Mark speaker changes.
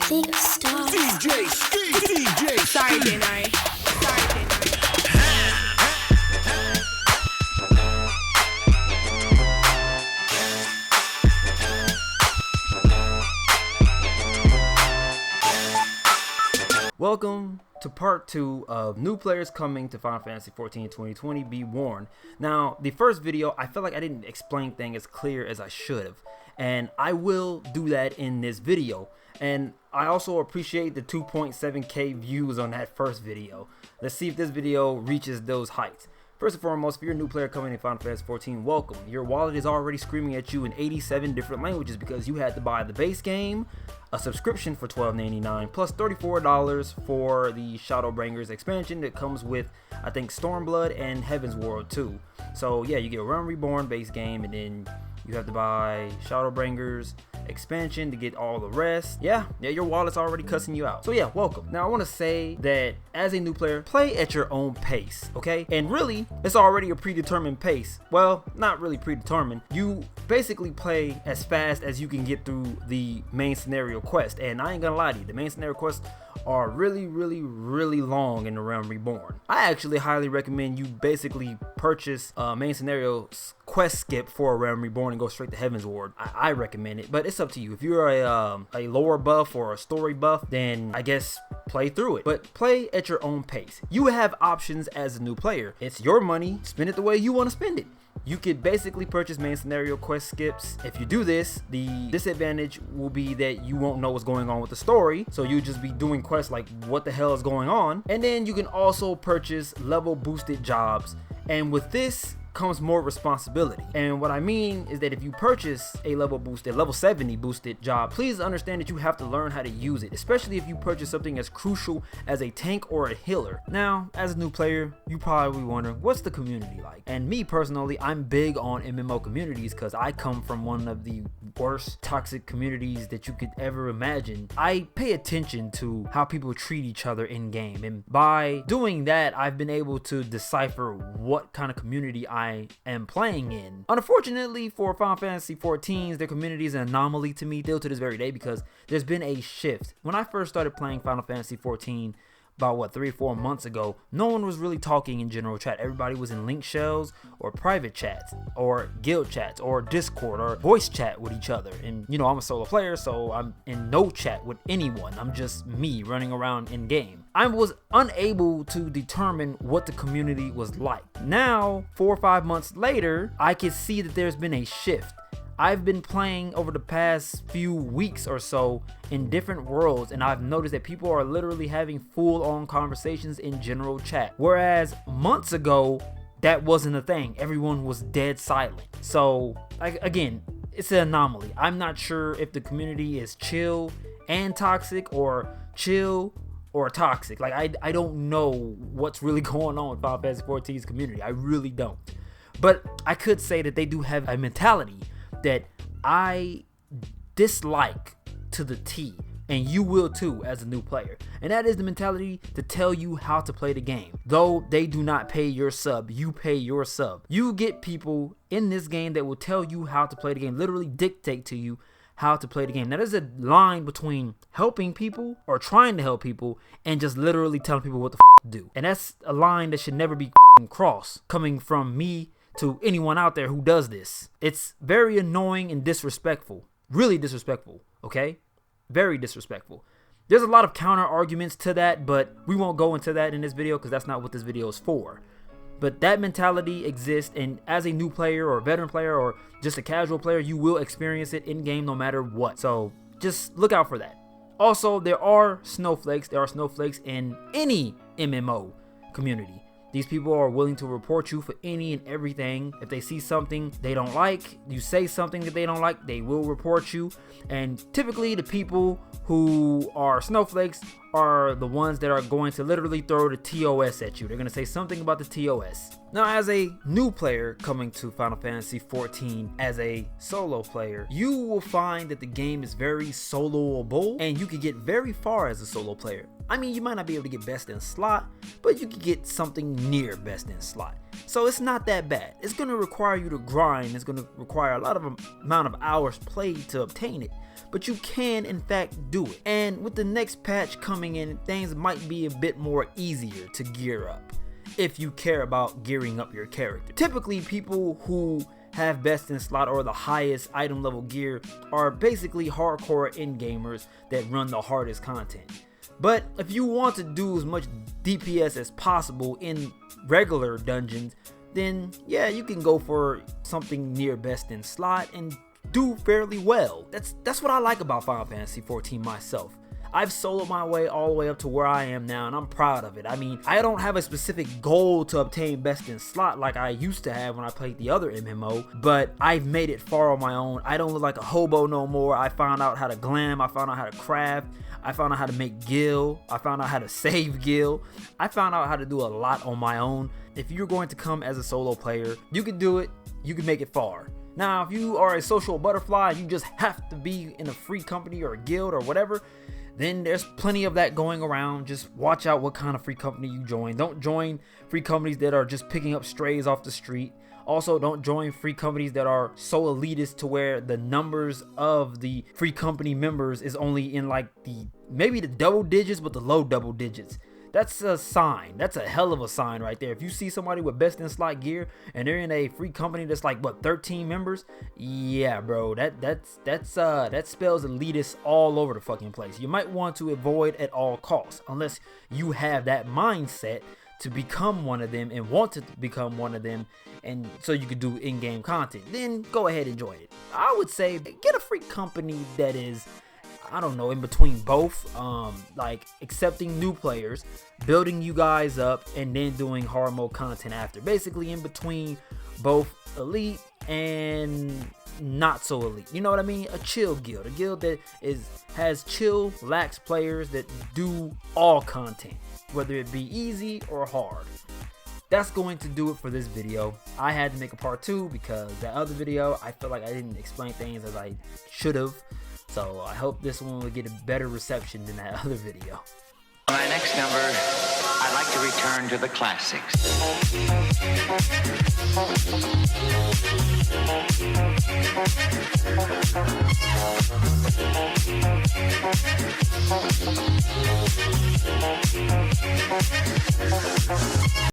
Speaker 1: Big star.
Speaker 2: DJ.
Speaker 3: Sorry, Denari.
Speaker 4: Welcome to part 2 of new players coming to Final Fantasy XIV 2020. Be warned. Now, the first video, I feel like I didn't explain things as clear as I should have, and I will do that in this video. And I also appreciate the 2.7k views on that first video. Let's see if this video reaches those heights. First and foremost, if you're a new player coming in Final Fantasy XIV, welcome. Your wallet is already screaming at you in 87 different languages because you had to buy the base game, a subscription for $12.99, plus $34 for the Shadowbringers expansion that comes with, I think, Stormblood and Heaven's World too. So yeah, you get Realm Reborn base game, and then you have to buy Shadowbringers expansion to get all the rest. Yeah, your wallet's already cussing you out. So yeah, welcome. Now I want to say that as a new player, play at your own pace, okay? And really, it's already a predetermined pace. Well, not really predetermined. You basically play as fast as you can get through the main scenario quest. And I ain't gonna lie to you, the main scenario quests are really long in the Realm Reborn. I actually highly recommend you basically purchase main scenario quest skip for a Realm Reborn and go straight to Heaven's Ward. I recommend it, but it's up to you. If you're a lore buff or a story buff, then I guess play through it, but play at your own pace. You have options as a new player. It's your money, spend it the way you want to spend it. You could basically purchase main scenario quest skips. If you do this, the disadvantage will be that you won't know what's going on with the story, so you just be doing quests like what the hell is going on. And then you can also purchase level boosted jobs, and with this comes more responsibility. And what I mean is that if you purchase a level 70 boosted job, please understand that you have to learn how to use it, especially if you purchase something as crucial as a tank or a healer. Now, as a new player, you probably wondering, what's the community like? And me personally, I'm big on MMO communities because I come from one of the worst toxic communities that you could ever imagine. I pay attention to how people treat each other in game, and by doing that, I've been able to decipher what kind of community I am playing in. Unfortunately for Final Fantasy XIV's, their community is an anomaly to me still to this very day because there's been a shift. When I first started playing Final Fantasy XIV about 3 or 4 months ago, no one was really talking in general chat. Everybody was in link shells or private chats or guild chats or Discord or voice chat with each other. And you know, I'm a solo player, so I'm in no chat with anyone. I'm just me running around in game. I was unable to determine what the community was like. Now, 4 or 5 months later, I can see that there's been a shift. I've been playing over the past few weeks or so in different worlds, and I've noticed that people are literally having full-on conversations in general chat. Whereas months ago, that wasn't a thing. Everyone was dead silent. So, again, it's an anomaly. I'm not sure if the community is chill and toxic or chill or toxic. Like, I don't know what's really going on with Final Fantasy XIV's community. I really don't. But I could say that they do have a mentality that I dislike to the T, and you will too as a new player, and that is the mentality to tell you how to play the game. Though they do not pay your sub, you pay your sub. You get people in this game that will tell you how to play the game, literally dictate to you how to play the game. Now there's a line between helping people or trying to help people and just literally telling people what the to do, and that's a line that should never be crossed coming from me to anyone out there who does this. It's very annoying and disrespectful. Really disrespectful, okay? Very disrespectful. There's a lot of counter arguments to that, but we won't go into that in this video because that's not what this video is for. But that mentality exists, and as a new player or a veteran player or just a casual player, you will experience it in game no matter what. So just look out for that. Also, there are snowflakes. There are snowflakes in any MMO community. These people are willing to report you for any and everything. If they see something they don't like, you say something that they don't like, they will report you. And typically the people who are snowflakes are the ones that are going to literally throw the TOS at you. They're going to say something about the TOS. Now, as a new player coming to Final Fantasy XIV as a solo player, you will find that the game is very soloable and you can get very far as a solo player. I mean, you might not be able to get best in slot, but you could get something near best in slot. So it's not that bad. It's going to require you to grind. It's going to require a lot of amount of hours played to obtain it. But you can in fact do it. And with the next patch coming in, things might be a bit more easier to gear up if you care about gearing up your character. Typically, people who have best in slot or the highest item level gear are basically hardcore end gamers that run the hardest content. But if you want to do as much DPS as possible in regular dungeons, then yeah, you can go for something near best in slot and do fairly well. That's what I like about Final Fantasy XIV myself. I've soloed my way all the way up to where I am now, and I'm proud of it. I mean, I don't have a specific goal to obtain best in slot like I used to have when I played the other MMO, but I've made it far on my own. I don't look like a hobo no more. I found out how to glam. I found out how to craft. I found out how to make gil. I found out how to save gil. I found out how to do a lot on my own. If you're going to come as a solo player, you can do it. You can make it far. Now, if you are a social butterfly, you just have to be in a free company or a guild or whatever, then there's plenty of that going around. Just watch out what kind of free company you join. Don't join free companies that are just picking up strays off the street. Also, don't join free companies that are so elitist to where the numbers of the free company members is only in like maybe the double digits, but the low double digits. That's a sign. That's a hell of a sign right there. If you see somebody with best in slot gear and they're in a free company that's like what, 13 members, yeah, bro, that spells elitist all over the fucking place. You might want to avoid at all costs unless you have that mindset to become one of them and want to become one of them, and so you can do in-game content. Then go ahead and join it. I would say get a free company that is, I don't know, in between both, like accepting new players, building you guys up, and then doing hard mode content after. Basically in between both elite and not so elite. You know what I mean? A chill guild. A guild that has chill, lax players that do all content, whether it be easy or hard. That's going to do it for this video. I had to make a part 2 because that other video, I feel like I didn't explain things as I should have. So I hope this one will get a better reception than that other video.
Speaker 1: For my next number, I'd like to return to the classics.